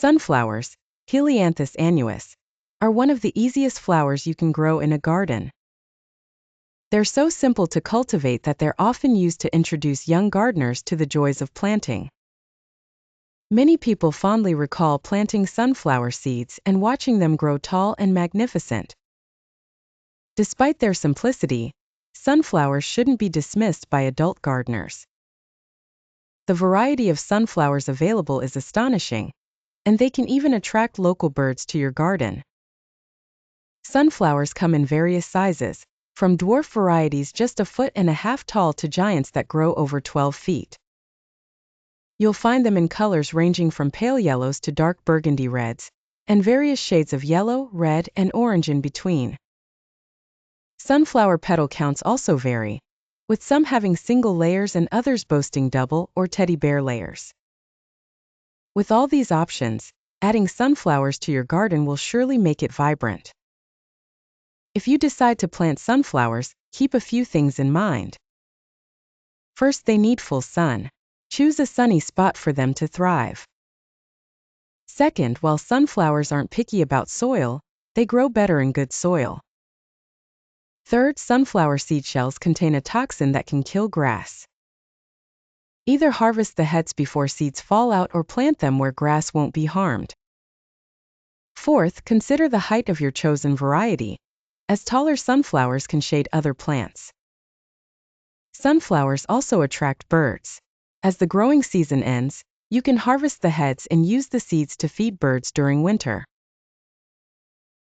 Sunflowers, Helianthus annuus, are one of the easiest flowers you can grow in a garden. They're so simple to cultivate that they're often used to introduce young gardeners to the joys of planting. Many people fondly recall planting sunflower seeds and watching them grow tall and magnificent. Despite their simplicity, sunflowers shouldn't be dismissed by adult gardeners. The variety of sunflowers available is astonishing, and they can even attract local birds to your garden. Sunflowers come in various sizes, from dwarf varieties just 1.5 feet tall to giants that grow over 12 feet. You'll find them in colors ranging from pale yellows to dark burgundy reds, and various shades of yellow, red, and orange in between. Sunflower petal counts also vary, with some having single layers and others boasting double or teddy bear layers. With all these options, adding sunflowers to your garden will surely make it vibrant. If you decide to plant sunflowers, keep a few things in mind. First, they need full sun. Choose a sunny spot for them to thrive. Second, while sunflowers aren't picky about soil, they grow better in good soil. Third, sunflower seed shells contain a toxin that can kill grass. Either harvest the heads before seeds fall out or plant them where grass won't be harmed. Fourth, consider the height of your chosen variety, as taller sunflowers can shade other plants. Sunflowers also attract birds. As the growing season ends, you can harvest the heads and use the seeds to feed birds during winter.